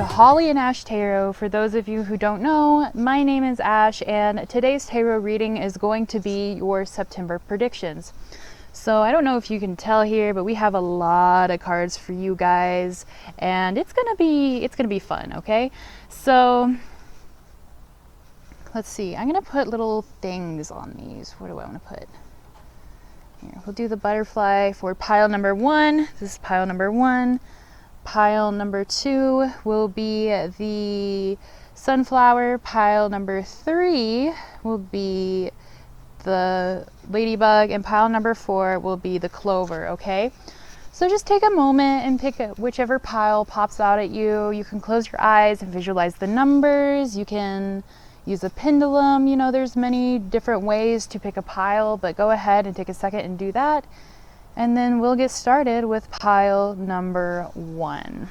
to Holly and Ash Tarot. For those of you who don't know, my name is Ash, and today's tarot reading is going to be your September predictions. So I don't know if you can tell here, but we have a lot of cards for you guys, and it's gonna be fun, okay? So let's see. I'm gonna put little things on these. What do I want to put? Here, we'll do the butterfly for pile number 1. This is pile number 1. Pile number 2 will be the sunflower. Pile number 3 will be the ladybug, and pile number 4 will be the clover, okay? So just take a moment and pick whichever pile pops out at you. You can close your eyes and visualize the numbers. You can use a pendulum. You know, there's many different ways to pick a pile, but go ahead and take a second and do that. And then we'll get started with pile number 1.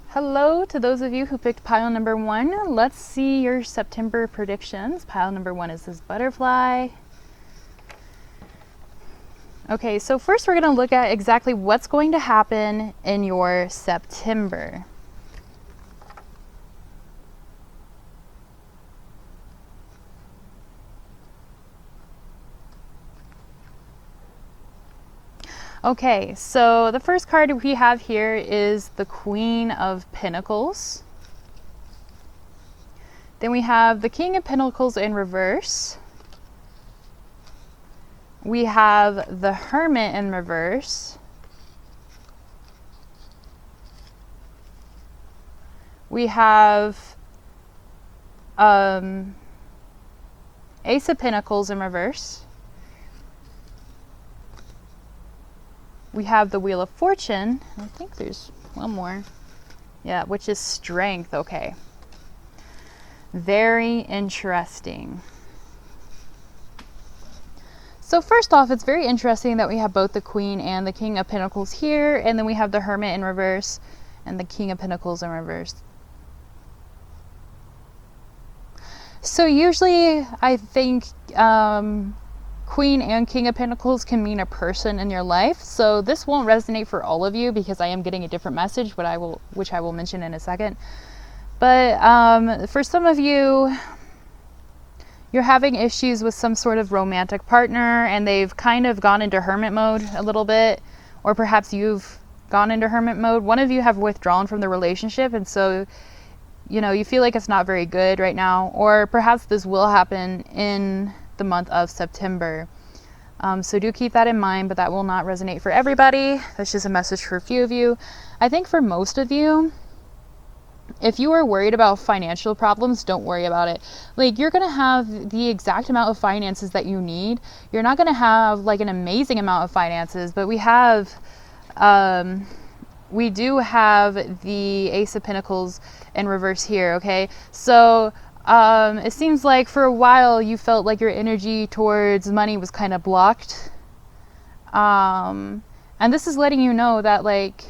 Hello to those of you who picked pile number 1. Let's see your September predictions. Pile number 1 is this butterfly. Okay, so first we're going to look at exactly what's going to happen in your September. Okay, so the first card we have here is the Queen of Pentacles. Then we have the King of Pentacles in reverse. We have the Hermit in reverse. We have Ace of Pentacles in reverse. We have the Wheel of Fortune. I think there's one more. Yeah, which is Strength. Okay. Very interesting. So first off, it's very interesting that we have both the Queen and the King of Pentacles here, and then we have the Hermit in reverse and the King of Pentacles in reverse. So usually I think Queen and King of Pentacles can mean a person in your life. So this won't resonate for all of you because I am getting a different message, which I will mention in a second. But for some of you, you're having issues with some sort of romantic partner and they've kind of gone into hermit mode a little bit, or perhaps you've gone into hermit mode. One of you have withdrawn from the relationship, and so you know you feel like it's not very good right now, or perhaps this will happen in the month of September. So do keep that in mind, but that will not resonate for everybody. That's just a message for a few of you. I think for most of you, if you are worried about financial problems, don't worry about it. Like, you're going to have the exact amount of finances that you need. You're not going to have like an amazing amount of finances, but we do have the Ace of Pentacles in reverse here, okay? So it seems like for a while you felt like your energy towards money was kind of blocked. And this is letting you know that like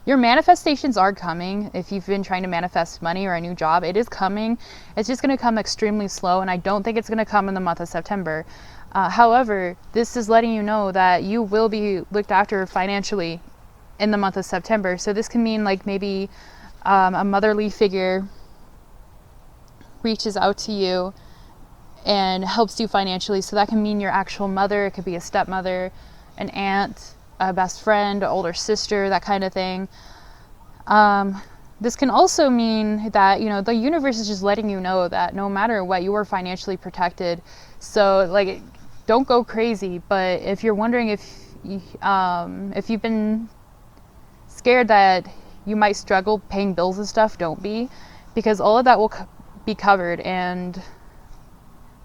your manifestations are coming. If you've been trying to manifest money or a new job, it is coming. It's just going to come extremely slow, and I don't think it's going to come in the month of September. However, this is letting you know that you will be looked after financially in the month of September. So this can mean like maybe a motherly figure reaches out to you and helps you financially. So that can mean your actual mother. It could be a stepmother, an aunt, a best friend, an older sister, that kind of thing. This can also mean that, you know, the universe is just letting you know that no matter what, you are financially protected. So like, don't go crazy. But if you're wondering if you've been scared that you might struggle paying bills and stuff, don't be, because all of that will be covered, and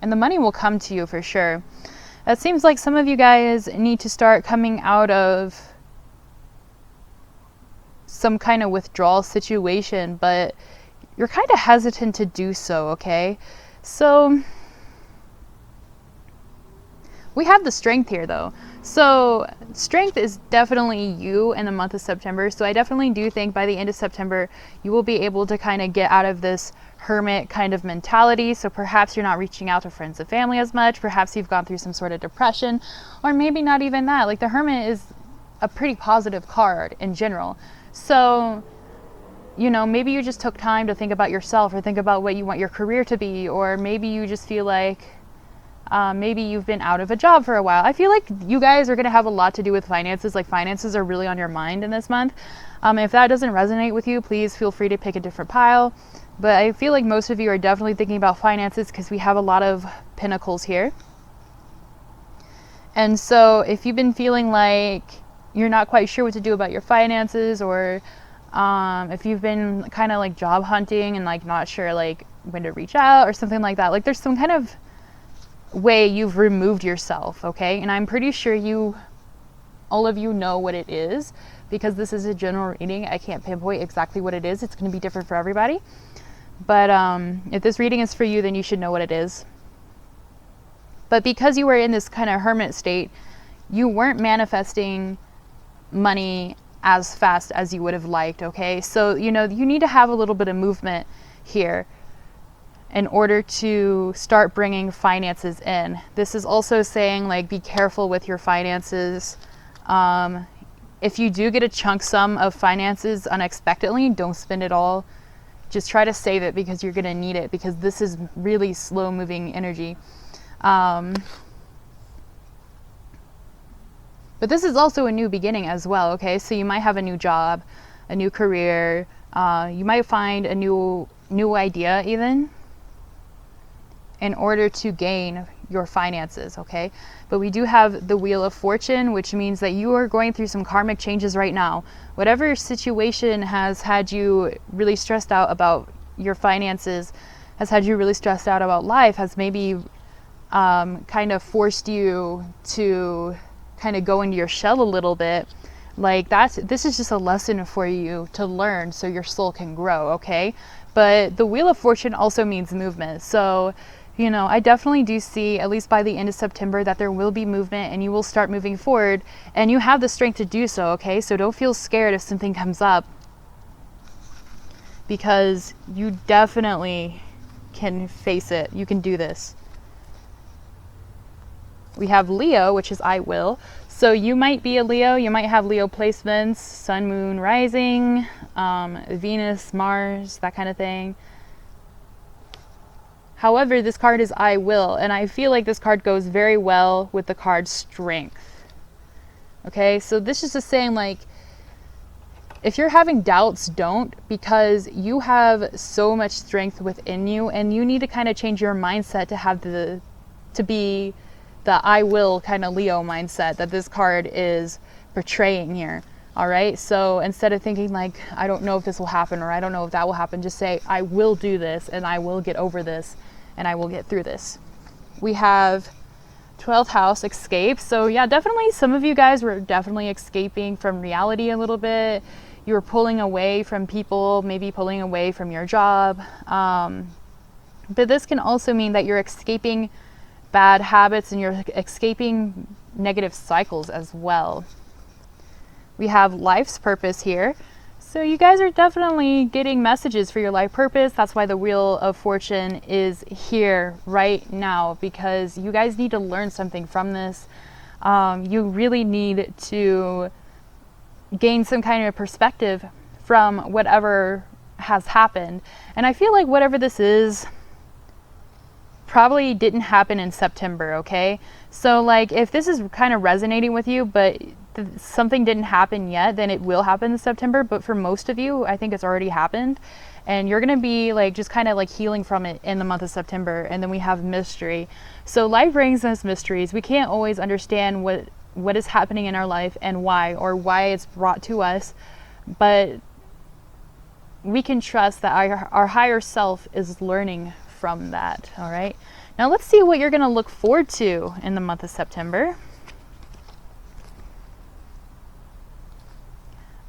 the money will come to you for sure. It seems like some of you guys need to start coming out of some kind of withdrawal situation, but you're kind of hesitant to do so, okay? So we have the Strength here though. So strength is definitely you in the month of September. So I definitely do think by the end of September, you will be able to kind of get out of this hermit kind of mentality. So perhaps you're not reaching out to friends and family as much. Perhaps you've gone through some sort of depression, or maybe not even that. Like the hermit is a pretty positive card in general. So, you know, maybe you just took time to think about yourself or think about what you want your career to be, or maybe you just feel like maybe you've been out of a job for a while. I feel like you guys are going to have a lot to do with finances. Like finances are really on your mind in this month. If that doesn't resonate with you, please feel free to pick a different pile. But I feel like most of you are definitely thinking about finances because we have a lot of pentacles here. And so if you've been feeling like you're not quite sure what to do about your finances, or if you've been kind of like job hunting and like not sure like when to reach out or something like that, like there's some kind of way you've removed yourself, okay? And I'm pretty sure all of you know what it is, because this is a general reading. I can't pinpoint exactly what it is. It's going to be different for everybody. But if this reading is for you, then you should know what it is. But because you were in this kind of hermit state, you weren't manifesting money as fast as you would have liked, okay? So, you know, you need to have a little bit of movement here in order to start bringing finances in. This is also saying, like, be careful with your finances. If you do get a chunk sum of finances unexpectedly, don't spend it all. Just try to save it, because you're going to need it, because this is really slow moving energy. But this is also a new beginning as well, okay? So you might have a new job, a new career. You might find a new idea even, in order to gain your finances, okay? But we do have the Wheel of Fortune, which means that you are going through some karmic changes right now. Whatever situation has had you really stressed out about your finances, has had you really stressed out about life, has maybe kind of forced you to kind of go into your shell a little bit. Like this is just a lesson for you to learn so your soul can grow, okay? But the Wheel of Fortune also means movement. So, you know, I definitely do see, at least by the end of September, that there will be movement and you will start moving forward, and you have the strength to do so, okay? So don't feel scared if something comes up, because you definitely can face it. You can do this. We have Leo, which is I will. So you might be a Leo. You might have Leo placements, Sun, Moon, Rising, Venus, Mars, that kind of thing. However, this card is I will, and I feel like this card goes very well with the card Strength. Okay, so this is just saying, like, if you're having doubts, don't, because you have so much strength within you, and you need to kind of change your mindset to have to be the I will kind of Leo mindset that this card is portraying here. All right, so instead of thinking like, I don't know if this will happen, or I don't know if that will happen, just say, I will do this, and I will get over this, and I will get through this. We have 12th house, escape. So yeah, definitely some of you guys were definitely escaping from reality a little bit. You were pulling away from people, maybe pulling away from your job. But this can also mean that you're escaping bad habits and you're escaping negative cycles as well. We have life's purpose here. So you guys are definitely getting messages for your life purpose. That's why the Wheel of Fortune is here right now, because you guys need to learn something from this. You really need to gain some kind of perspective from whatever has happened. And I feel like whatever this is probably didn't happen in September, okay? So like if this is kind of resonating with you, but something didn't happen yet, then it will happen in September. But for most of you, I think it's already happened, and you're gonna be like just kind of like healing from it in the month of September. And then we have mystery. So life brings us mysteries. We can't always understand what is happening in our life and why, or why it's brought to us, but we can trust that our higher self is learning from that. All right, now let's see what you're gonna look forward to in the month of September.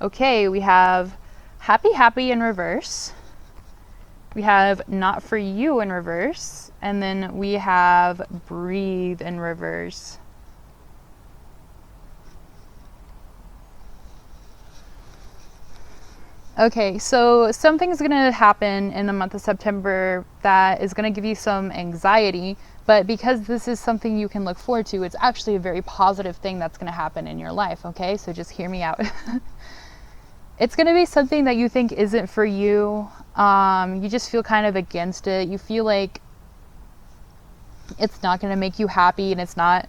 Okay, we have happy in reverse. We have not for you in reverse. And then we have breathe in reverse. Okay, so something's going to happen in the month of September that is going to give you some anxiety, but because this is something you can look forward to, it's actually a very positive thing that's going to happen in your life, okay? So just hear me out. It's going to be something that you think isn't for you. You just feel kind of against it. You feel like it's not going to make you happy and it's not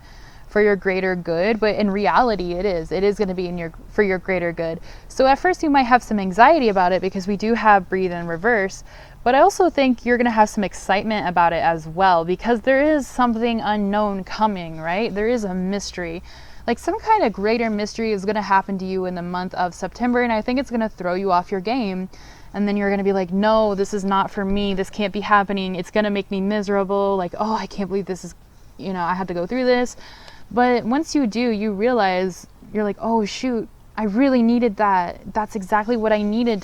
for your greater good, but in reality it is going to be for your greater good. So at first you might have some anxiety about it because we do have breathe in reverse, but I also think you're going to have some excitement about it as well, because there is something unknown coming, right? There is a mystery, like some kind of greater mystery is going to happen to you in the month of September, and I think it's going to throw you off your game. And then you're going to be like, no, this is not for me, this can't be happening, it's going to make me miserable, like, oh, I can't believe this is, I have to go through this. But once you do, you realize, you're like, oh shoot, I really needed that. That's exactly what I needed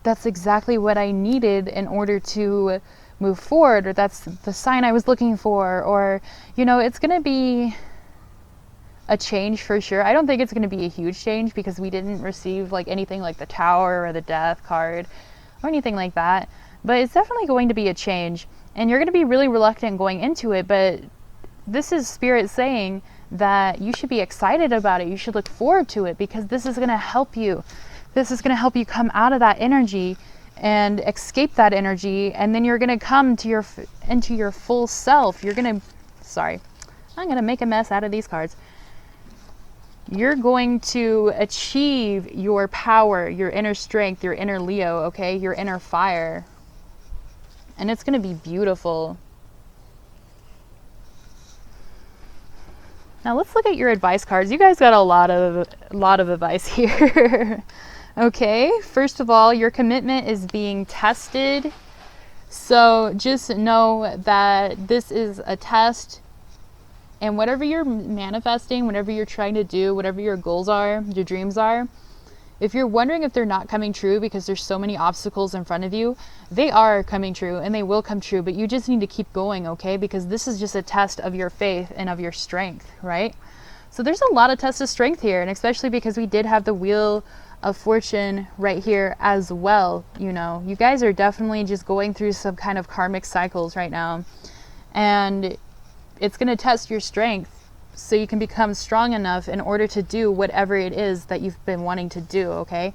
that's exactly what I needed in order to move forward, or that's the sign I was looking for, or, it's going to be a change for sure. I don't think it's going to be a huge change because we didn't receive like anything like the Tower or the Death card or anything like that, but it's definitely going to be a change. And you're going to be really reluctant going into it, but this is Spirit saying that you should be excited about it. You should look forward to it because this is going to help you. This is going to help you come out of that energy and escape that energy, and then you're going to come to into your full self. I'm going to make a mess out of these cards. You're going to achieve your power, your inner strength, your inner Leo, okay? Your inner fire. And it's going to be beautiful. Now let's look at your advice cards. You guys got a lot of advice here. Okay, first of all, your commitment is being tested. So just know that this is a test. And whatever you're manifesting, whatever you're trying to do, whatever your goals are, your dreams are, if you're wondering if they're not coming true because there's so many obstacles in front of you, they are coming true and they will come true, but you just need to keep going, okay? Because this is just a test of your faith and of your strength, right? So there's a lot of tests of strength here, and especially because we did have the Wheel of Fortune right here as well. You guys are definitely just going through some kind of karmic cycles right now, and it's going to test your strength so you can become strong enough in order to do whatever it is that you've been wanting to do, okay?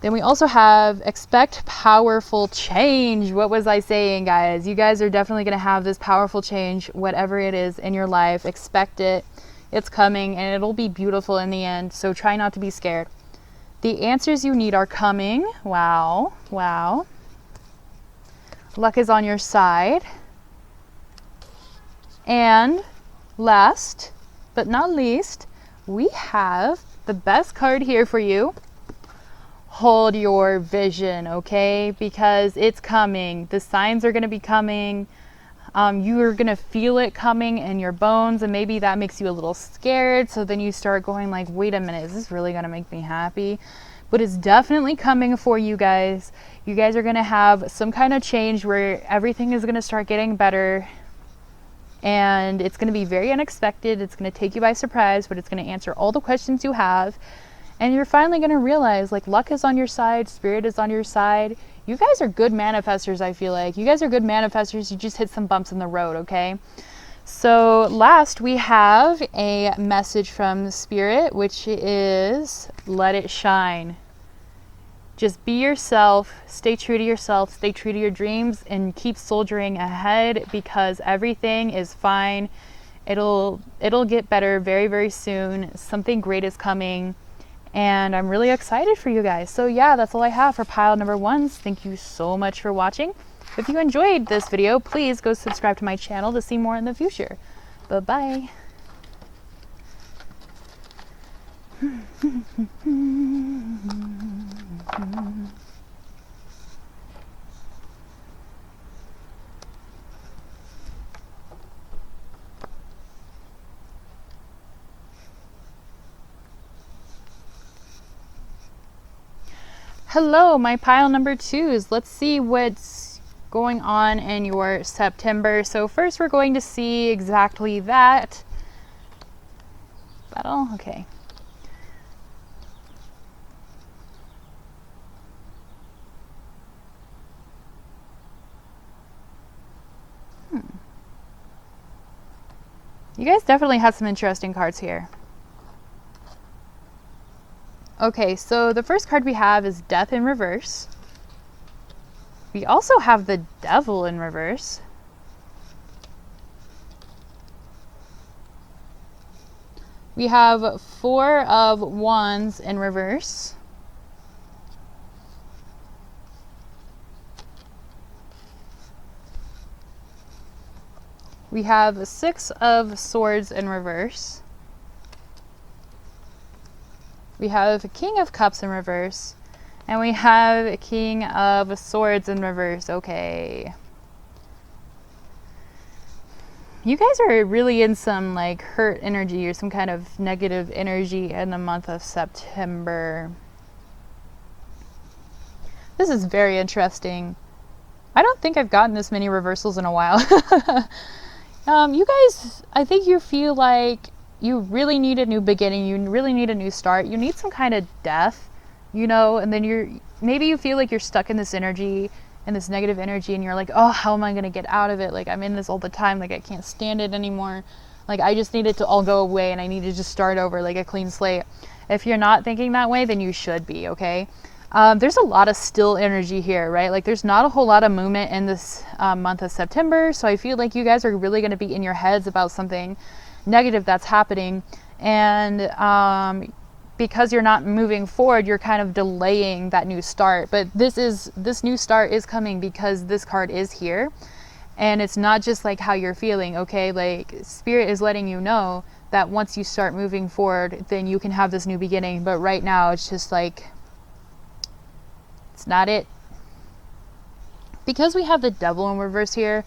Then we also have expect powerful change. What was I saying, guys? You guys are definitely going to have this powerful change, whatever it is in your life. Expect it. It's coming, and it'll be beautiful in the end, so try not to be scared. The answers you need are coming. Wow. Luck is on your side. And last but not least, we have the best card here for you. Hold your vision, okay? Because it's coming. The signs are going to be coming. You're going to feel it coming in your bones, and maybe that makes you a little scared. So then you start going like, wait a minute, is this really going to make me happy? But it's definitely coming for you guys. You guys are going to have some kind of change where everything is going to start getting better. And it's going to be very unexpected. It's going to take you by surprise, but it's going to answer all the questions you have. And you're finally going to realize, like, luck is on your side, spirit is on your side. You guys are good manifestors, I feel like. You guys are good manifestors. You just hit some bumps in the road, okay? So last, we have a message from Spirit, which is let it shine. Just be yourself, stay true to yourself, stay true to your dreams, and keep soldiering ahead because everything is fine. It'll get better very, very soon. Something great is coming, and I'm really excited for you guys. So yeah, that's all I have for pile number 1. Thank you so much for watching. If you enjoyed this video, please go subscribe to my channel to see more in the future. Bye-bye. Hello, my pile number 2s. Let's see what's going on in your September. So first we're going to see exactly that. Battle? Okay. You guys definitely had some interesting cards here. Okay, so the first card we have is Death in reverse. We also have the Devil in reverse. We have Four of Wands in reverse. We have Six of Swords in reverse. We have King of Cups in reverse. And we have King of Swords in reverse. Okay. You guys are really in some like hurt energy or some kind of negative energy in the month of September. This is very interesting. I don't think I've gotten this many reversals in a while. You guys, I think you feel like you really need a new beginning. You really need a new start. You need some kind of death, you know, and then maybe you feel like you're stuck in this energy and this negative energy and you're like, oh, how am I going to get out of it? Like, I'm in this all the time. Like, I can't stand it anymore. Like, I just need it to all go away and I need to just start over like a clean slate. If you're not thinking that way, then you should be, okay? There's a lot of still energy here, right? Like, there's not a whole lot of movement in this month of September. So I feel like you guys are really going to be in your heads about something negative that's happening. And because you're not moving forward, you're kind of delaying that new start. But this new start is coming because this card is here. And it's not just like how you're feeling, okay? Like, Spirit is letting you know that once you start moving forward, then you can have this new beginning. But right now, it's just like, it's not it. Because we have the Devil in reverse here,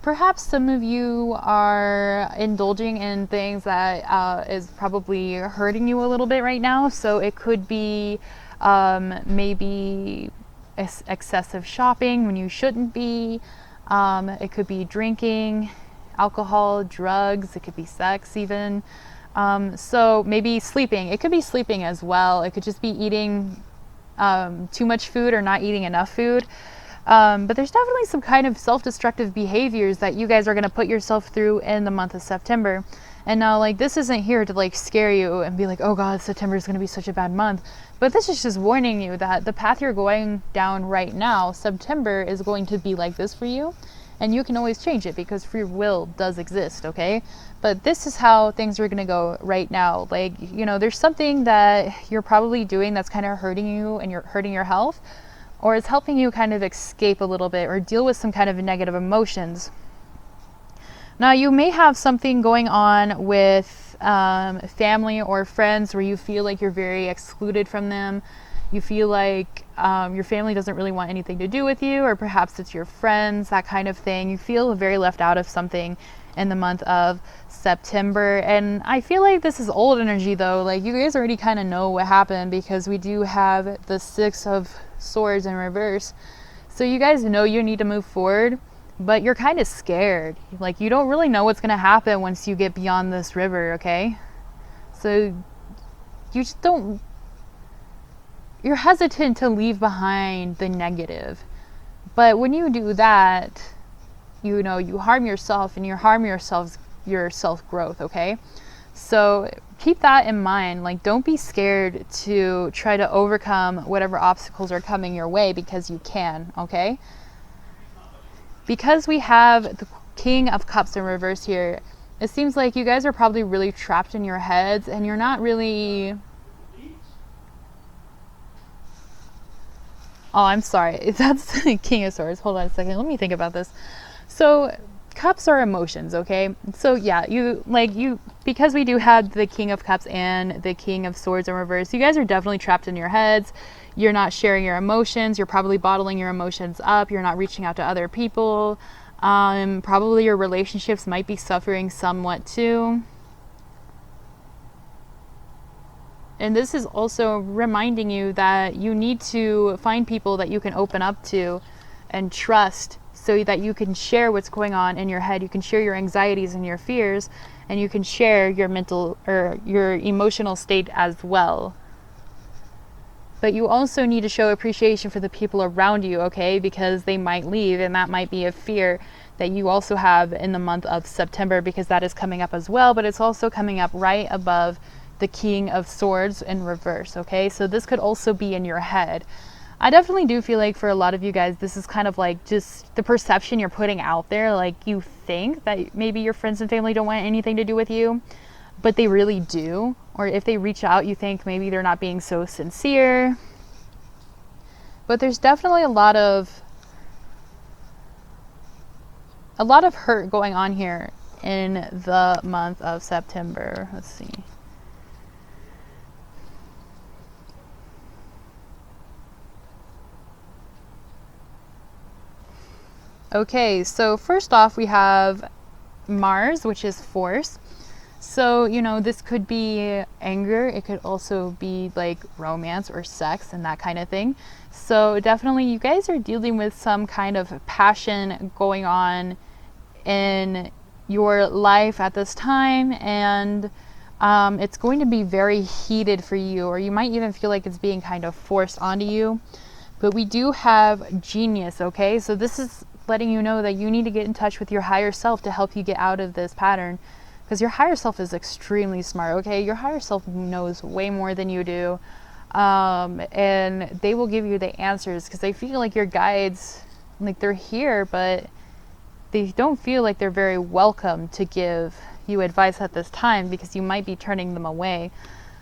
perhaps some of you are indulging in things that is probably hurting you a little bit right now. So it could be maybe excessive shopping when you shouldn't be. It could be drinking, alcohol, drugs. It could be sex even. So maybe sleeping. It could be sleeping as well. It could just be eating too much food or not eating enough food. But there's definitely some kind of self-destructive behaviors that you guys are going to put yourself through in the month of September. And now, like, this isn't here to like scare you and be like, oh God, September is going to be such a bad month. But this is just warning you that the path you're going down right now, September is going to be like this for you. And you can always change it because free will does exist, okay? But this is how things are going to go right now. Like, you know, there's something that you're probably doing that's kind of hurting you and you're hurting your health, or it's helping you kind of escape a little bit or deal with some kind of negative emotions. Now, you may have something going on with family or friends where you feel like you're very excluded from them. You feel like your family doesn't really want anything to do with you, or perhaps it's your friends, that kind of thing. You feel very left out of something in the month of September. And I feel like this is old energy though. Like, you guys already kind of know what happened because we do have the Six of Swords in reverse. So you guys know you need to move forward, but you're kind of scared. Like, you don't really know what's going to happen once you get beyond this river, okay? So you just don't, you're hesitant to leave behind the negative. But when you do that, you know, you harm yourself and you harm your self-growth, okay? So keep that in mind. Like, don't be scared to try to overcome whatever obstacles are coming your way, because you can, okay? Because we have the King of Cups in reverse here, it seems like you guys are probably really trapped in your heads and you're not really... Oh, I'm sorry. That's the King of Swords. Hold on a second. Let me think about this. So cups are emotions, okay? So yeah, because we do have the King of Cups and the King of Swords in reverse, you guys are definitely trapped in your heads. You're not sharing your emotions. You're probably bottling your emotions up. You're not reaching out to other people. Probably your relationships might be suffering somewhat too. And this is also reminding you that you need to find people that you can open up to and trust, so that you can share what's going on in your head. You can share your anxieties and your fears, and you can share your mental or your emotional state as well. But you also need to show appreciation for the people around you, okay? Because they might leave, and that might be a fear that you also have in the month of September, because that is coming up as well, but it's also coming up right above the King of Swords in reverse, okay? So this could also be in your head. I definitely do feel like for a lot of you guys, this is kind of like just the perception you're putting out there. Like, you think that maybe your friends and family don't want anything to do with you, but they really do. Or if they reach out, you think maybe they're not being so sincere. But there's definitely a lot of hurt going on here in the month of September. Let's see. Okay, so first off, we have Mars, which is force. So, you know, this could be anger. It could also be like romance or sex and that kind of thing. So definitely you guys are dealing with some kind of passion going on in your life at this time. And it's going to be very heated for you, or you might even feel like it's being kind of forced onto you. But we do have genius, okay? So this is letting you know that you need to get in touch with your higher self to help you get out of this pattern, because your higher self is extremely smart, okay? Your higher self knows way more than you do, and they will give you the answers, because they feel like your guides, like they're here, but they don't feel like they're very welcome to give you advice at this time, because you might be turning them away.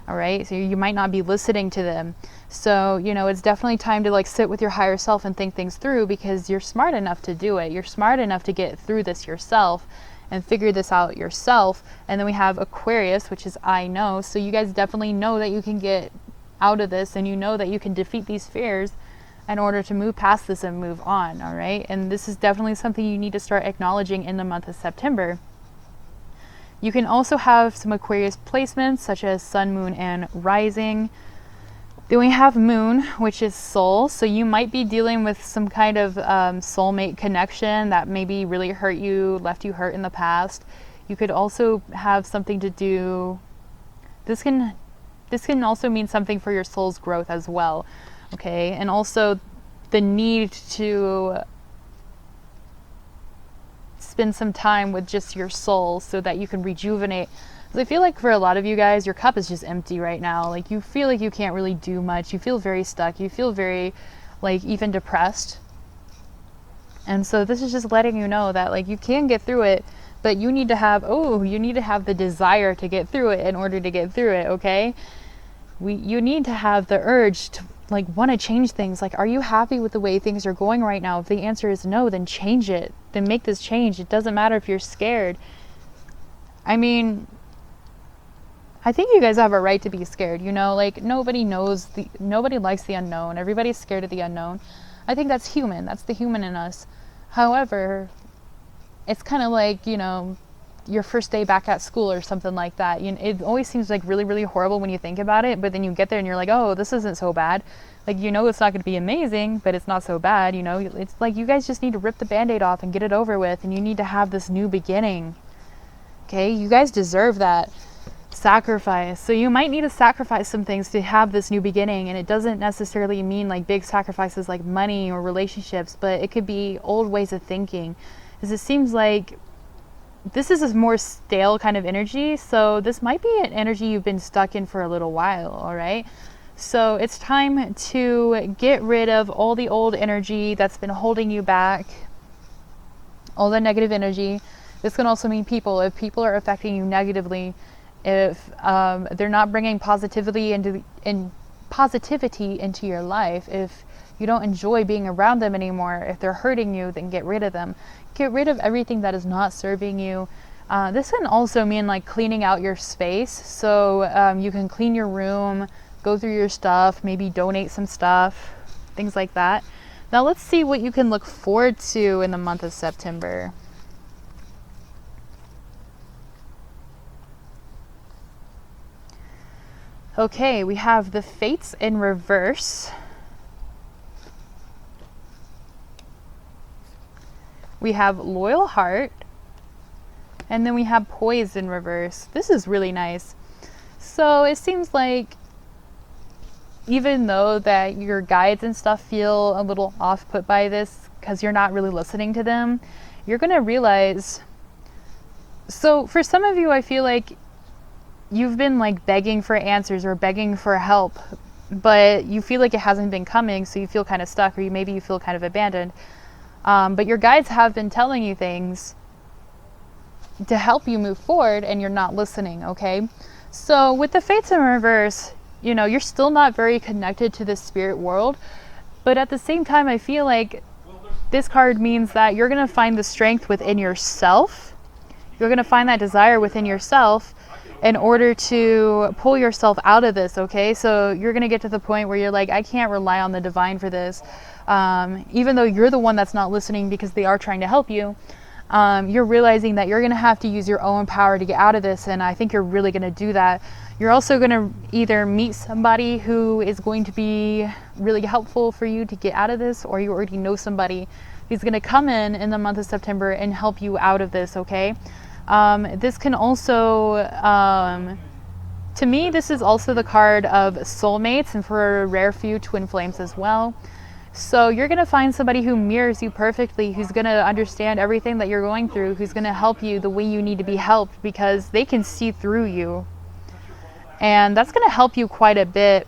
All right, so you might not be listening to them. So, you know, it's definitely time to like sit with your higher self and think things through, because you're smart enough to do it. You're smart enough to get through this yourself and figure this out yourself. And then we have Aquarius, which is I know. So you guys definitely know that you can get out of this, and you know that you can defeat these fears in order to move past this and move on. All right, and this is definitely something you need to start acknowledging in the month of September. You can also have some Aquarius placements, such as Sun, Moon, and Rising. Then we have Moon, which is soul. So you might be dealing with some kind of soulmate connection that maybe really hurt you, left you hurt in the past. You could also have something to do... This can also mean something for your soul's growth as well, okay? And also the need to spend some time with just your soul so that you can rejuvenate. Because I feel like for a lot of you guys, your cup is just empty right now. Like, you feel like you can't really do much. You feel very stuck. You feel very, like, even depressed. And so this is just letting you know that, like, you can get through it, but you need to have the desire to get through it in order to get through it, okay? You need to have the urge to, like, want to change things. Like, are you happy with the way things are going right now? If the answer is no, then change it. Then make this change. It doesn't matter if you're scared. I mean, I think you guys have a right to be scared, you know? Like, nobody likes the unknown. Everybody's scared of the unknown. I think that's human. That's the human in us. However, it's kind of like, you know, your first day back at school or something like that. You know, it always seems like really, really horrible when you think about it, but then you get there and you're like, oh, this isn't so bad. Like, you know, it's not going to be amazing, but it's not so bad, you know? It's like you guys just need to rip the Band-Aid off and get it over with, and you need to have this new beginning. Okay? You guys deserve that sacrifice. So you might need to sacrifice some things to have this new beginning, and it doesn't necessarily mean like big sacrifices like money or relationships, but it could be old ways of thinking. Because it seems like this is a more stale kind of energy, so this might be an energy you've been stuck in for a little while, all right? So it's time to get rid of all the old energy that's been holding you back, all the negative energy. This can also mean people. If people are affecting you negatively, if they're not bringing positivity into your life, if you don't enjoy being around them anymore, if they're hurting you, then get rid of them. Get rid of everything that is not serving you. This can also mean like cleaning out your space. So you can clean your room, go through your stuff, maybe donate some stuff, things like that. Now let's see what you can look forward to in the month of September. Okay, we have the Fates in reverse. We have Loyal Heart. And then we have Poise in reverse. This is really nice. So it seems like even though that your guides and stuff feel a little off put by this because you're not really listening to them, you're going to realize. So for some of you, I feel like you've been like begging for answers or begging for help, but you feel like it hasn't been coming, so you feel kind of stuck, or maybe you feel kind of abandoned. But your guides have been telling you things to help you move forward, and you're not listening, okay? So with the Fates in reverse, you're still not very connected to the spirit world, but at the same time, I feel like this card means that you're going to find the strength within yourself. You're going to find that desire within yourself in order to pull yourself out of this, okay? So you're going to get to the point where you're like, I can't rely on the divine for this. Even though you're the one that's not listening because they are trying to help you, you're realizing that you're going to have to use your own power to get out of this, and I think you're really going to do that. You're also going to either meet somebody who is going to be really helpful for you to get out of this, or you already know somebody who's going to come in the month of September and help you out of this, okay? This can also, to me, this is also the card of soulmates, and for a rare few, twin flames as well. So you're going to find somebody who mirrors you perfectly, who's going to understand everything that you're going through, who's going to help you the way you need to be helped, because they can see through you. And that's going to help you quite a bit.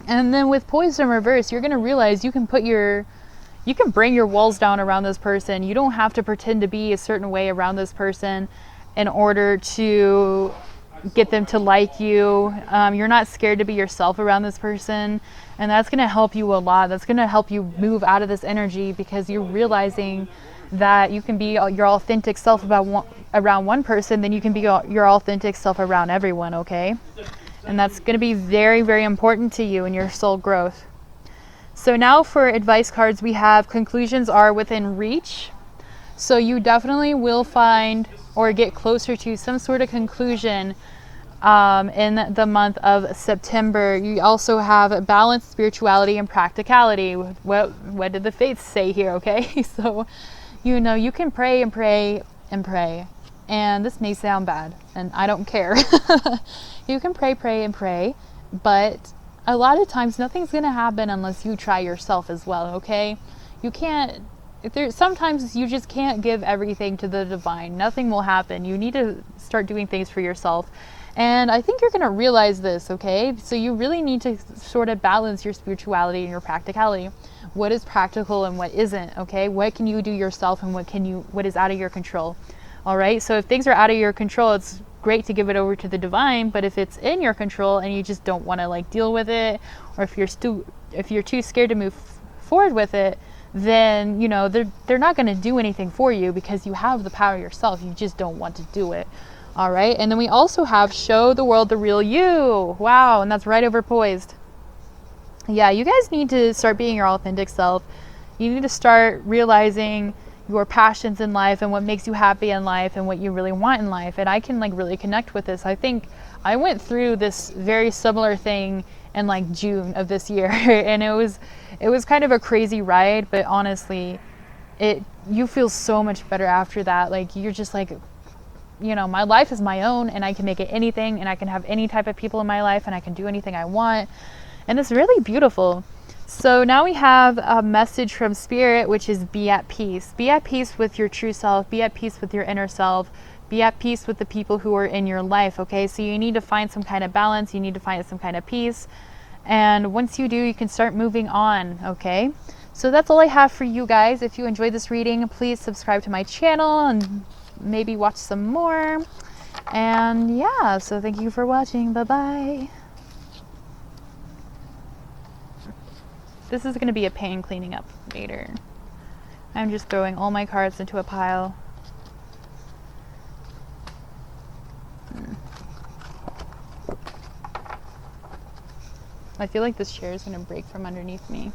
And then with Poison Reverse, you're going to realize you can bring your walls down around this person. You don't have to pretend to be a certain way around this person in order to get them to like you. You're not scared to be yourself around this person, and that's going to help you a lot. That's going to help you move out of this energy, because you're realizing that you can be your authentic self around one person, then you can be your authentic self around everyone, okay? And that's going to be very, very important to you in your soul growth. So now for advice cards, we have conclusions are within reach. So you definitely will find or get closer to some sort of conclusion in the month of September. You also have balance, spirituality, and practicality. What did the fates say here, okay? So, you can pray and pray and pray. And this may sound bad, and I don't care. You can pray and pray, but a lot of times nothing's going to happen unless you try yourself as well, okay? You can't, sometimes you just can't give everything to the divine. Nothing will happen. You need to start doing things for yourself. And I think you're going to realize this, okay? So you really need to sort of balance your spirituality and your practicality. What is practical and what isn't, okay? What can you do yourself and what is out of your control? All right? So if things are out of your control, it's great to give it over to the divine, but if it's in your control and you just don't want to deal with it, or if you're too scared to move forward with it, then they're not going to do anything for you, because you have the power yourself. You just don't want to do it. All right, and then we also have show the world the real you. Wow, and that's right over poised. Yeah, you guys need to start being your authentic self. You need to start realizing your passions in life and what makes you happy in life and what you really want in life. And I can really connect with this. I think I went through this very similar thing in June of this year, and it was kind of a crazy ride, but honestly, you feel so much better after that. You're just my life is my own, and I can make it anything, and I can have any type of people in my life, and I can do anything I want. And it's really beautiful. So now we have a message from Spirit, which is be at peace. Be at peace with your true self. Be at peace with your inner self. Be at peace with the people who are in your life, okay? So you need to find some kind of balance. You need to find some kind of peace. And once you do, you can start moving on, okay? So that's all I have for you guys. If you enjoyed this reading, please subscribe to my channel and maybe watch some more. And yeah, so thank you for watching. Bye-bye. This is going to be a pain cleaning up later. I'm just throwing all my cards into a pile. I feel like this chair is going to break from underneath me.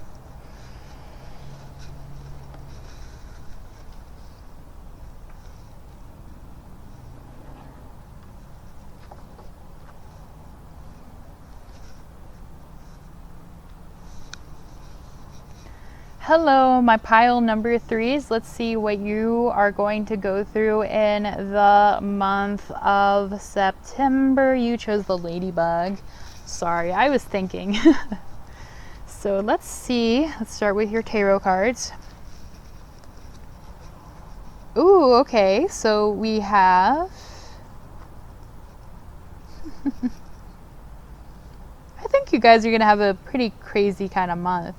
Hello, my pile number 3s. Let's see what you are going to go through in the month of September. You chose the ladybug. Sorry, I was thinking. So let's see. Let's start with your tarot cards. Ooh, okay. So we have... I think you guys are going to have a pretty crazy kind of month.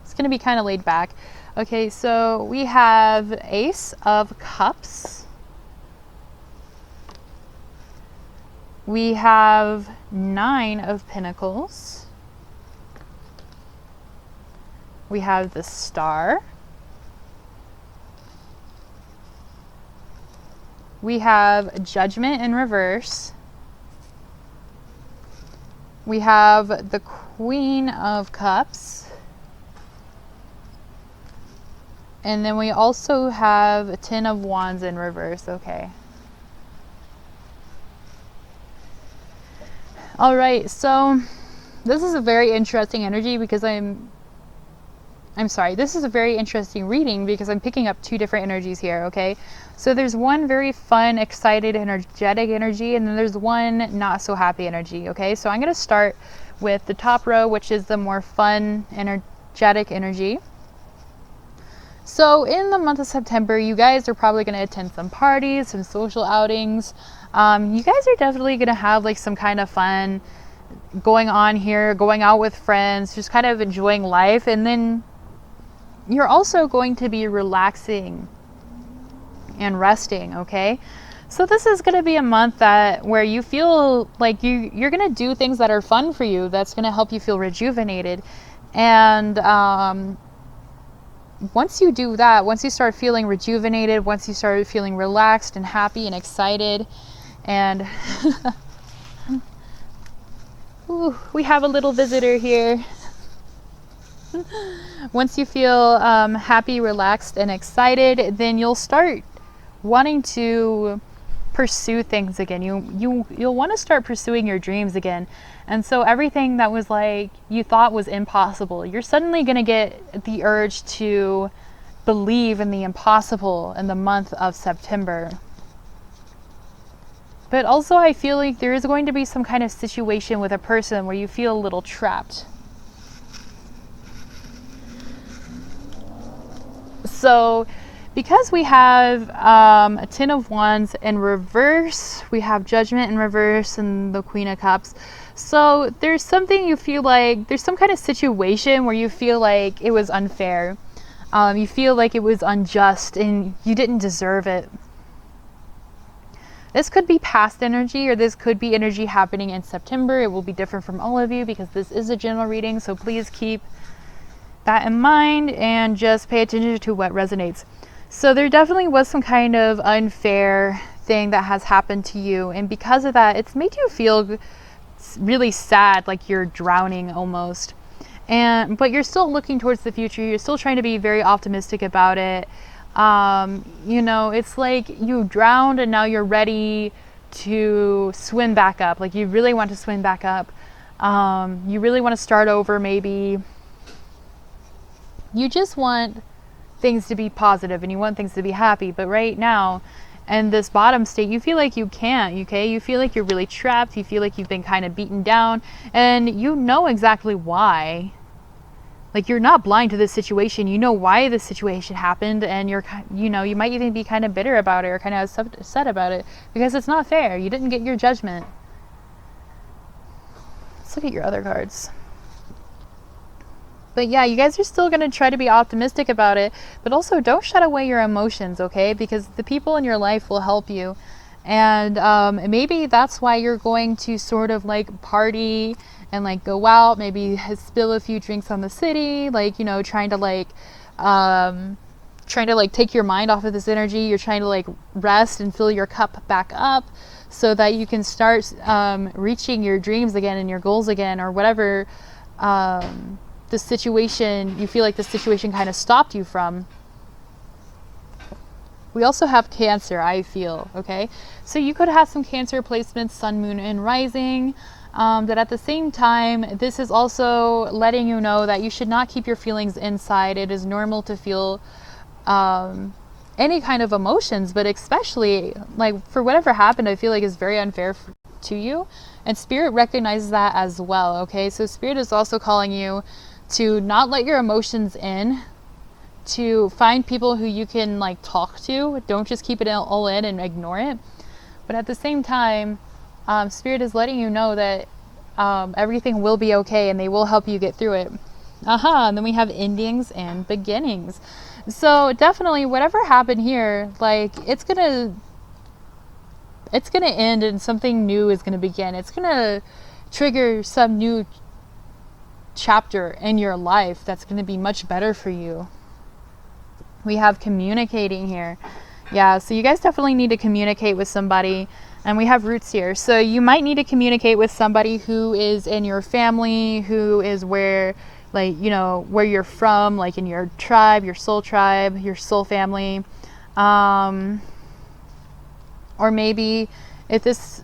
It's going to be kind of laid back. Okay, so we have Ace of Cups. We have 9 of Pentacles. We have the Star. We have Judgment in reverse. We have the Queen of Cups. And then we also have a 10 of Wands in reverse. Okay. All right, so this is a very interesting energy because this is a very interesting reading because I'm picking up 2 different energies here, okay? So there's one very fun, excited, energetic energy, and then there's one not so happy energy, okay? So I'm going to start with the top row, which is the more fun, energetic energy. So in the month of September, you guys are probably going to attend some parties, some social outings. You guys are definitely going to have like some kind of fun going on here, going out with friends, just kind of enjoying life. And then you're also going to be relaxing and resting, okay? So this is going to be a month where you feel like you're going to do things that are fun for you, that's going to help you feel rejuvenated. And once you do that, once you start feeling rejuvenated, once you start feeling relaxed and happy and excited, and ooh, we have a little visitor here. Once you feel happy, relaxed, and excited, then you'll start wanting to pursue things again. You'll want to start pursuing your dreams again. And so everything that was like you thought was impossible, you're suddenly going to get the urge to believe in the impossible in the month of September. But also I feel like there is going to be some kind of situation with a person where you feel a little trapped. So because we have a 10 of Wands in reverse, we have Judgment in reverse, and the Queen of Cups. So there's something you feel like, there's some kind of situation where you feel like it was unfair. You feel like it was unjust and you didn't deserve it. This could be past energy, or this could be energy happening in September. It will be different from all of you because this is a general reading. So please keep that in mind and just pay attention to what resonates. So there definitely was some kind of unfair thing that has happened to you, and because of that, it's made you feel really sad, like you're drowning almost. But you're still looking towards the future. You're still trying to be very optimistic about it. It's like you drowned and now you're ready to swim back up. Like you really want to swim back up. You really want to start over maybe. You just want things to be positive and you want things to be happy, but right now in this bottom state you feel like you can't, okay? You feel like you're really trapped. You feel like you've been kind of beaten down, and you know exactly why. Like you're not blind to this situation. You know why this situation happened, and you might even be kind of bitter about it or kind of upset about it because it's not fair. You didn't get your judgment. Let's look at your other cards. But yeah, you guys are still going to try to be optimistic about it, but also don't shut away your emotions, okay? Because the people in your life will help you. And maybe that's why you're going to sort of like party and like go out, maybe spill a few drinks on the city, like, trying to take your mind off of this energy. You're trying to like rest and fill your cup back up so that you can start reaching your dreams again and your goals again, or whatever the situation, you feel like the situation kind of stopped you from. We also have Cancer, I feel, okay? So you could have some Cancer placements, Sun, Moon, and Rising. But at the same time, this is also letting you know that you should not keep your feelings inside. It is normal to feel any kind of emotions, but especially, like, for whatever happened, I feel like is very unfair to you, and Spirit recognizes that as well, okay? So Spirit is also calling you to not let your emotions in, to find people who you can like talk to. Don't just keep it all in and ignore it. But at the same time, Spirit is letting you know that everything will be okay and they will help you get through it. And then we have endings and beginnings. So definitely whatever happened here, like it's gonna end and something new is gonna begin. It's gonna trigger some new chapter in your life that's gonna be much better for you. We have communicating here. Yeah, so you guys definitely need to communicate with somebody. And we have roots here. So you might need to communicate with somebody who is in your family, who is where, like, you know, where you're from, like in your tribe, your soul family. Or maybe if this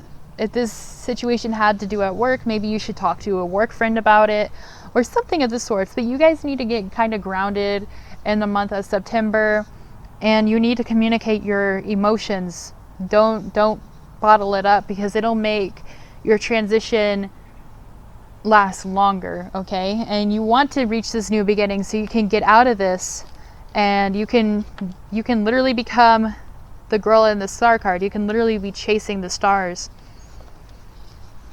situation had to do at work, maybe you should talk to a work friend about it or something of the sorts. But you guys need to get kind of grounded in the month of September, and you need to communicate your emotions. Don't bottle it up, because it'll make your transition last longer, okay? And you want to reach this new beginning so you can get out of this, and you can literally become the girl in the star card. You can literally be chasing the stars.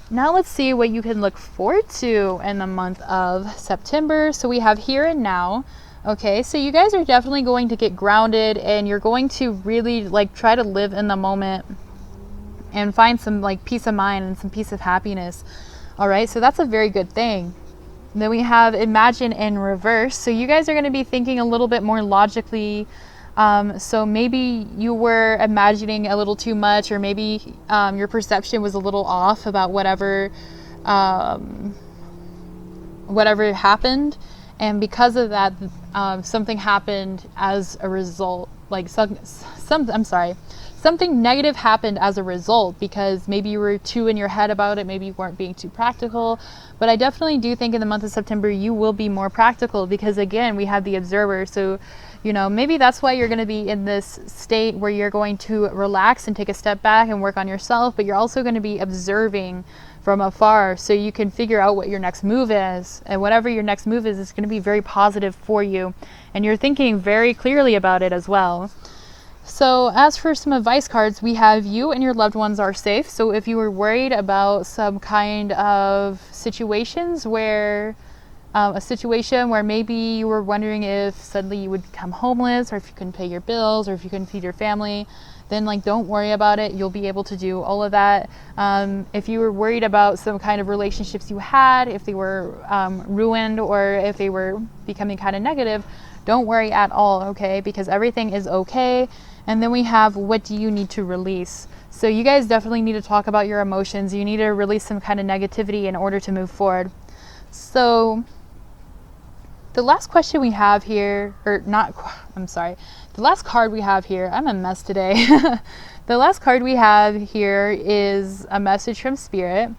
Now let's see what you can look forward to in the month of September. So we have here and now. Okay, so you guys are definitely going to get grounded, and you're going to really like try to live in the moment and find some like peace of mind and some peace of happiness. All right, so that's a very good thing. Then we have imagine in reverse. So you guys are going to be thinking a little bit more logically. So maybe you were imagining a little too much, or maybe your perception was a little off about whatever happened. And because of that, something happened as a result, like something negative happened as a result, because maybe you were too in your head about it, maybe you weren't being too practical. But I definitely do think in the month of September you will be more practical, because again, we have the observer. So, you know, maybe that's why you're going to be in this state where you're going to relax and take a step back and work on yourself, but you're also going to be observing from afar, so you can figure out what your next move is. And whatever your next move is going to be very positive for you, and you're thinking very clearly about it as well. So as for some advice cards, we have you and your loved ones are safe. So if you were worried about some kind of situations where a situation where maybe you were wondering if suddenly you would become homeless, or if you couldn't pay your bills, or if you couldn't feed your family, then like don't worry about it. You'll be able to do all of that. If you were worried about some kind of relationships you had, if they were ruined, or if they were becoming kind of negative, don't worry at all, okay? Because everything is okay. And then we have, what do you need to release? So you guys definitely need to talk about your emotions. You need to release some kind of negativity in order to move forward. So the last question we have here, the last card we have here, I'm a mess today. The last card we have here is a message from Spirit,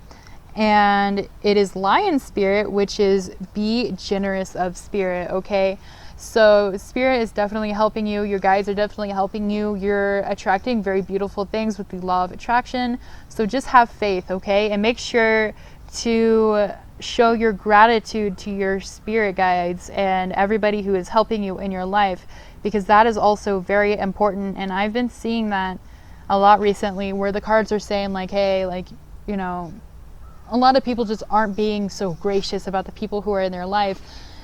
and it is Lion Spirit, which is be generous of spirit, okay? So Spirit is definitely helping you. Your guides are definitely helping you. You're attracting very beautiful things with the law of attraction. So just have faith, okay? And make sure to show your gratitude to your spirit guides and everybody who is helping you in your life, because that is also very important. And I've been seeing that a lot recently, where the cards are saying like, hey, like, you know, a lot of people just aren't being so gracious about the people who are in their life.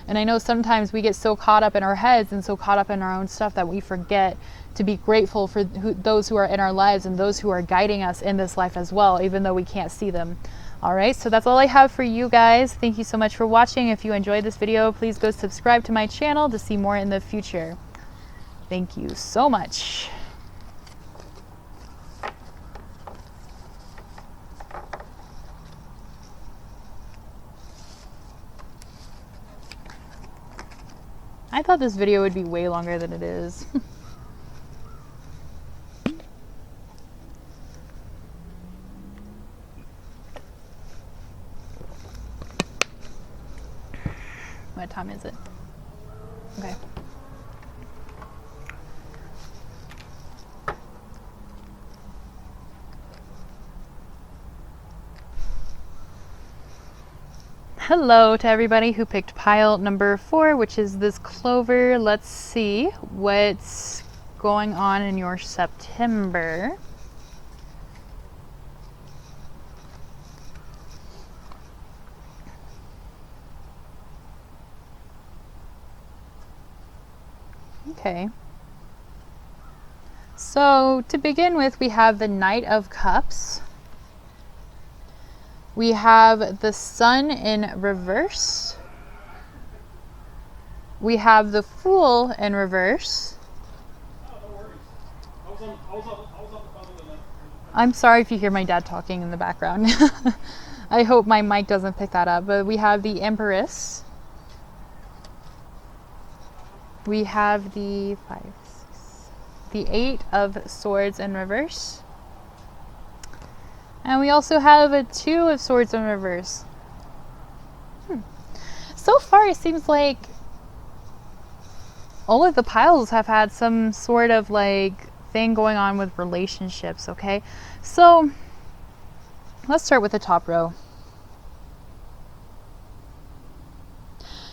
And I know sometimes we get so caught up in our heads and so caught up in our own stuff that we forget to be grateful for those who are in our lives and those who are guiding us in this life as well, even though we can't see them. All right, so that's all I have for you guys. Thank you so much for watching. If you enjoyed this video, please go subscribe to my channel to see more in the future. Thank you so much. I thought this video would be way longer than it is. What time is it? Okay. hello to everybody who picked pile number 4, which is this clover. Let's see what's going on in your September. Okay. So to begin with, we have the Knight of Cups. We have the Sun in reverse. We have the Fool in reverse. I'm sorry if you hear my dad talking in the background. I hope my mic doesn't pick that up. But we have the Empress. We have the the 8 of Swords in reverse. And we also have a 2 of Swords in reverse. So far, it seems like all of the piles have had some sort of like thing going on with relationships, okay? So let's start with the top row.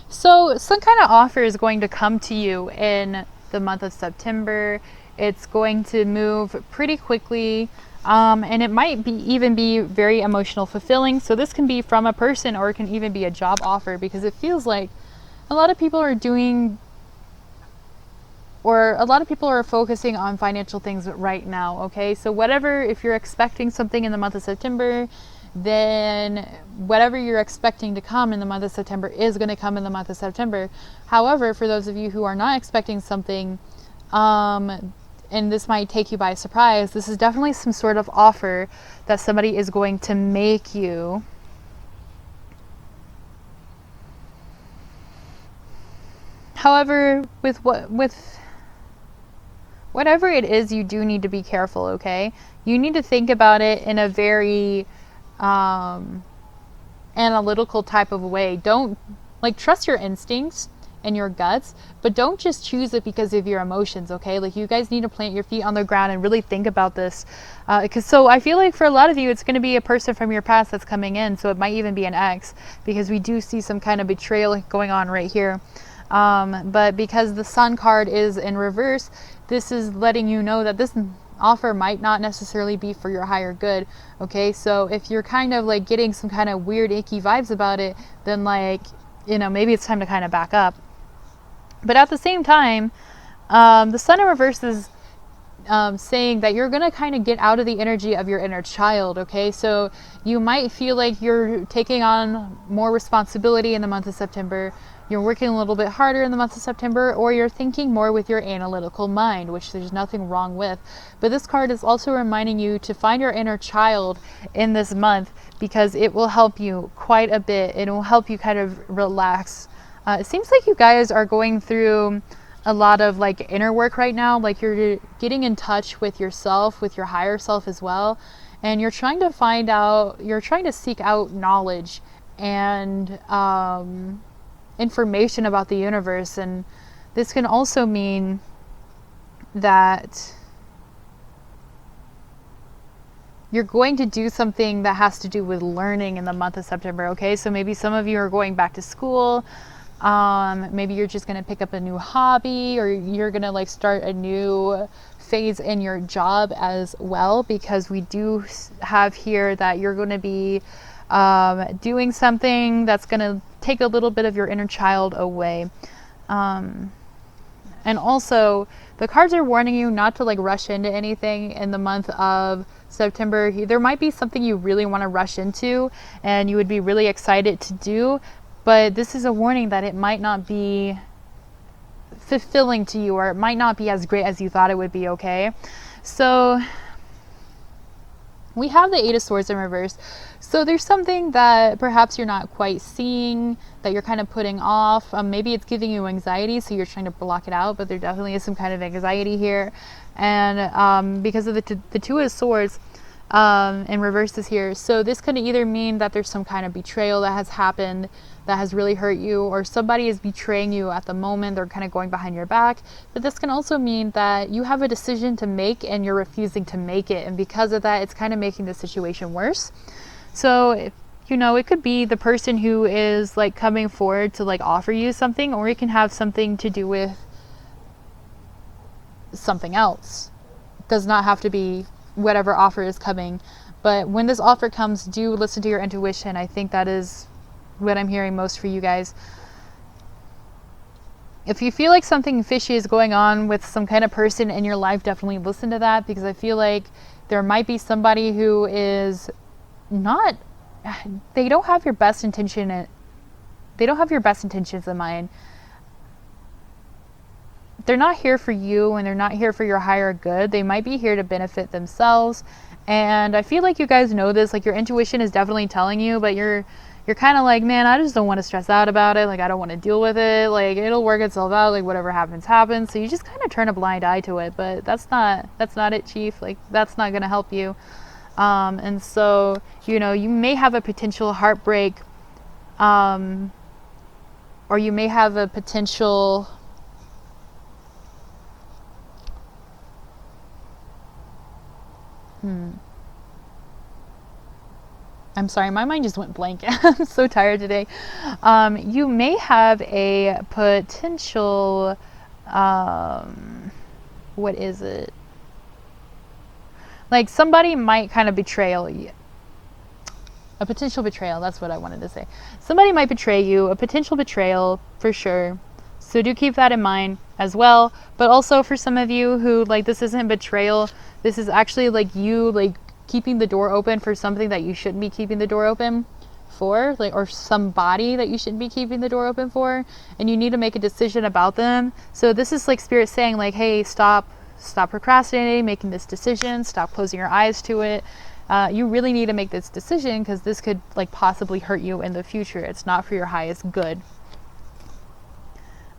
So some kind of offer is going to come to you in the month of September. It's going to move pretty quickly, and it might even be very emotional fulfilling. So this can be from a person, or it can even be a job offer, because it feels like a lot of people are focusing on financial things right now, okay? So whatever, if you're expecting something in the month of September, then whatever you're expecting to come in the month of September is going to come in the month of September. However, for those of you who are not expecting something, and this might take you by surprise, this is definitely some sort of offer that somebody is going to make you. However, with whatever it is, you do need to be careful, okay? You need to think about it in a very analytical type of way. Don't trust your instincts and your guts, but don't just choose it because of your emotions, okay? Like, you guys need to plant your feet on the ground and really think about this, so I feel like for a lot of you, it's going to be a person from your past that's coming in. So it might even be an ex, because we do see some kind of betrayal going on right here. But because the Sun card is in reverse, this is letting you know that this offer might not necessarily be for your higher good, okay? So if you're kind of like getting some kind of weird icky vibes about it, then maybe it's time to kind of back up. But at the same time, the Sun in reverse is saying that you're going to kind of get out of the energy of your inner child, okay? So you might feel like you're taking on more responsibility in the month of September. You're working a little bit harder in the month of September, or you're thinking more with your analytical mind, which there's nothing wrong with. But this card is also reminding you to find your inner child in this month, because it will help you quite a bit. It will help you kind of relax. It seems like you guys are going through a lot of like inner work right now. Like, you're getting in touch with yourself, with your higher self as well. And you're trying to seek out knowledge and information about the universe. And this can also mean that you're going to do something that has to do with learning in the month of September, okay? So maybe some of you are going back to school. Maybe you're just going to pick up a new hobby, or you're going to start a new phase in your job as well, because we do have here that you're going to be doing something that's going to take a little bit of your inner child away. And also, the cards are warning you not to rush into anything in the month of September. There might be something you really want to rush into and you would be really excited to do, but this is a warning that it might not be fulfilling to you, or it might not be as great as you thought it would be, okay? So we have the 8 of Swords in reverse. So there's something that perhaps you're not quite seeing, that you're kind of putting off. Maybe it's giving you anxiety, so you're trying to block it out, but there definitely is some kind of anxiety here. And because of the 2 of Swords in reverse is here. So this could either mean that there's some kind of betrayal that has happened that has really hurt you, or somebody is betraying you at the moment. They're kind of going behind your back. But this can also mean that you have a decision to make and you're refusing to make it. And because of that, it's kind of making the situation worse. So you know, it could be the person who is like coming forward to like offer you something, or it can have something to do with something else. It does not have to be whatever offer is coming. But when this offer comes, do listen to your intuition. I think that is what I'm hearing most for you guys. If you feel like something fishy is going on with some kind of person in your life, definitely listen to that, because I feel like there might be somebody who is not, they don't have your best intention. They don't have your best intentions in mind. They're not here for you, and they're not here for your higher good. They might be here to benefit themselves. And I feel like you guys know this, like your intuition is definitely telling you, but you're kind of like, man, I just don't want to stress out about it. Like, I don't want to deal with it. Like, it'll work itself out. Like, whatever happens, happens. So you just kind of turn a blind eye to it. But that's not it, Chief. Like, that's not going to help you. And so, you know, you may have a potential heartbreak, or you may have a potential... I'm sorry, my mind just went blank. I'm so tired today. You may have a potential, what is it? Like somebody might kind of betray you. A potential betrayal, that's what I wanted to say. Somebody might betray you, a potential betrayal for sure. So do keep that in mind as well. But also for some of you who, like, this isn't betrayal, this is actually like you, like, keeping the door open for something that you shouldn't be keeping the door open for, like, or somebody that you shouldn't be keeping the door open for, and you need to make a decision about them. So this is like Spirit saying, like, hey, stop procrastinating, making this decision, stop closing your eyes to it. You really need to make this decision, because this could like possibly hurt you in the future. It's not for your highest good.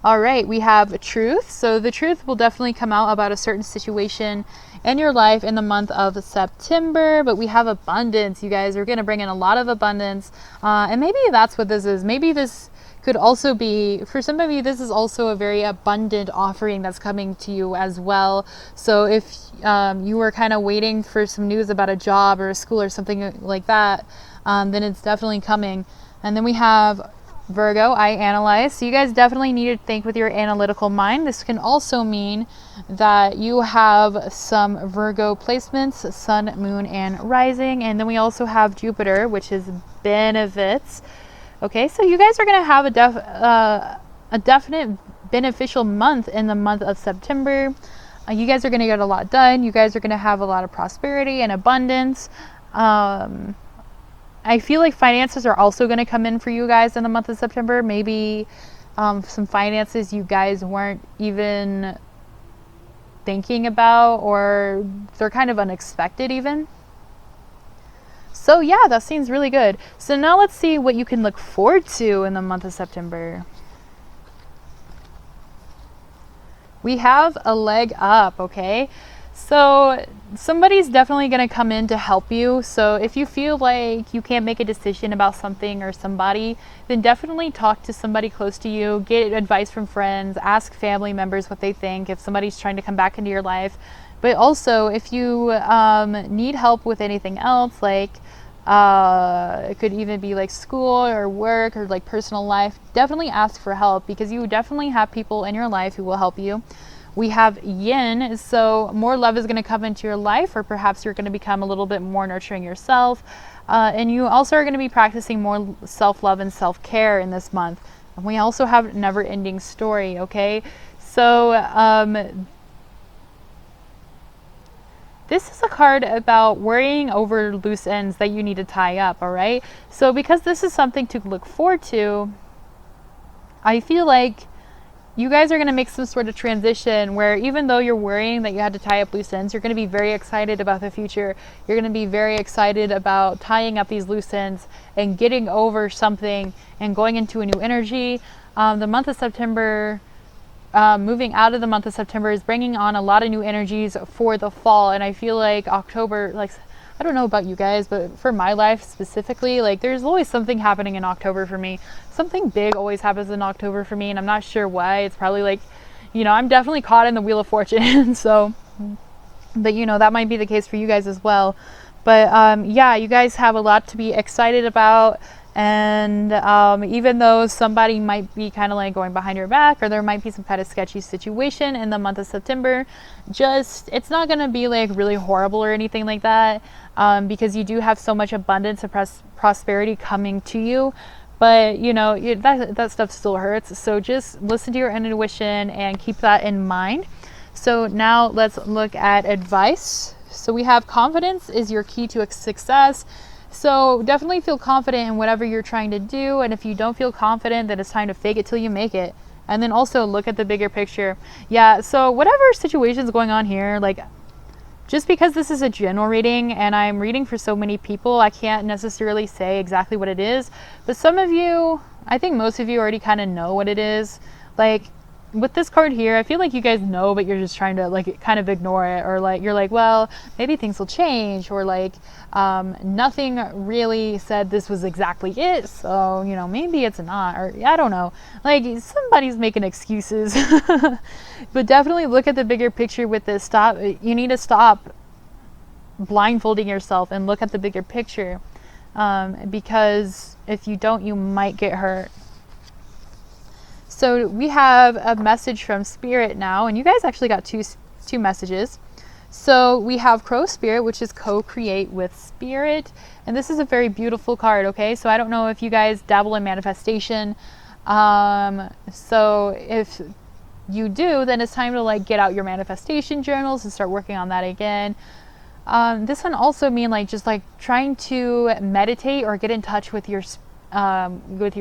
All right, we have truth. So the truth will definitely come out about a certain situation in your life in the month of September. But we have abundance. You guys are going to bring in a lot of abundance. And maybe that's what this is. Maybe this could also be, for some of you, this is also a very abundant offering that's coming to you as well. So if you were kind of waiting for some news about a job or a school or something like that, then it's definitely coming. And then we have Virgo, I analyze. So you guys definitely need to think with your analytical mind. This can also mean that you have some Virgo placements, sun, moon, and rising. And then we also have Jupiter, which is benefits. Okay, so you guys are going to have a definite beneficial month in the month of September. You guys are going to get a lot done. You guys are going to have a lot of prosperity and abundance. I feel like finances are also going to come in for you guys in the month of September. Maybe some finances you guys weren't even thinking about, or they're kind of unexpected even. So yeah, that seems really good. So now let's see what you can look forward to in the month of September. We have a leg up, okay? So somebody's definitely going to come in to help you. So if you feel like you can't make a decision about something or somebody, then definitely talk to somebody close to you, get advice from friends, ask family members what they think if somebody's trying to come back into your life. But also, if you need help with anything else, like it could even be like school or work or like personal life, definitely ask for help, because you definitely have people in your life who will help you. We have yin, so more love is going to come into your life, or perhaps you're going to become a little bit more nurturing yourself. And you also are going to be practicing more self-love and self-care in this month. And we also have never-ending story, okay? So this is a card about worrying over loose ends that you need to tie up, all right? So because this is something to look forward to, I feel like you guys are going to make some sort of transition where, even though you're worrying that you had to tie up loose ends, you're going to be very excited about the future. You're going to be very excited about tying up these loose ends and getting over something and going into a new energy. The month of September, moving out of the month of September, is bringing on a lot of new energies for the fall. And I feel like October, like, I don't know about you guys, but for my life specifically, like, there's always something happening in October for me. Something big always happens in October for me, and I'm not sure why. It's probably like, you know, I'm definitely caught in the Wheel of Fortune. So, but you know, that might be the case for you guys as well. But yeah, you guys have a lot to be excited about. And even though somebody might be kind of like going behind your back, or there might be some kind of sketchy situation in the month of September, it's not going to be like really horrible or anything like that, because you do have so much abundance and prosperity coming to you. But you know, that stuff still hurts. So just listen to your intuition and keep that in mind. So now let's look at advice. So we have confidence is your key to success. So definitely feel confident in whatever you're trying to do. And if you don't feel confident, then it's time to fake it till you make it. And then also look at the bigger picture. Yeah, so whatever situation's going on here, like, just because this is a general reading and I'm reading for so many people, I can't necessarily say exactly what it is. But some of you, I think most of you already kind of know what it is. Like, with this card here, I feel like you guys know, but you're just trying to like kind of ignore it, or like you're like, well, maybe things will change, or like nothing really said this was exactly it, so you know, maybe it's not, or I don't know, like somebody's making excuses. But definitely look at the bigger picture with this. You need to stop blindfolding yourself and look at the bigger picture, because if you don't, you might get hurt. So we have a message from Spirit now, and you guys actually got two messages. So we have Crow Spirit, which is co-create with Spirit, and this is a very beautiful card. Okay, so I don't know if you guys dabble in manifestation. So if you do, then it's time to like get out your manifestation journals and start working on that again. This one also mean like just like trying to meditate or get in touch with your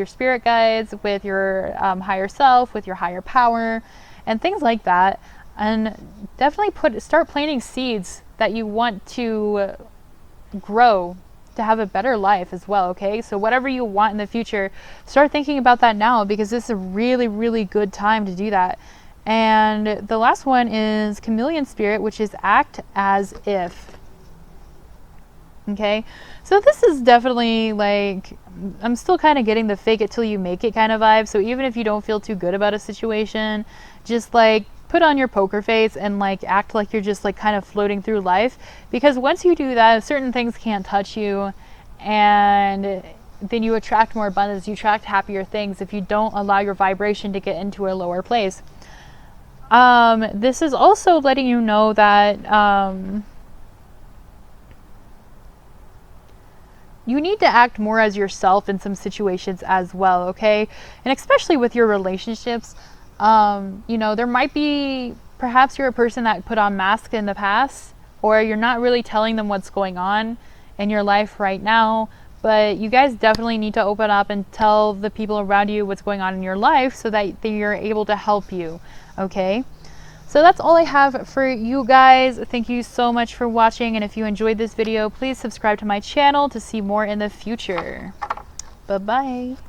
spirit guides, with your higher self, with your higher power, and things like that. And definitely start planting seeds that you want to grow to have a better life as well. Okay, so whatever you want in the future, start thinking about that now, because this is a really, really good time to do that. And the last one is Chameleon Spirit, which is act as if. Okay, so this is definitely like, I'm still kind of getting the fake it till you make it kind of vibe. So even if you don't feel too good about a situation, just like put on your poker face and like act like you're just like kind of floating through life, because once you do that, certain things can't touch you, and then you attract more abundance, you attract happier things if you don't allow your vibration to get into a lower place. This is also letting you know that you need to act more as yourself in some situations as well, okay? And especially with your relationships, you know, there might be, perhaps you're a person that put on masks in the past, or you're not really telling them what's going on in your life right now, but you guys definitely need to open up and tell the people around you what's going on in your life so that they're able to help you, okay? So that's all I have for you guys. Thank you so much for watching, and if you enjoyed this video, please subscribe to my channel to see more in the future. Bye-bye.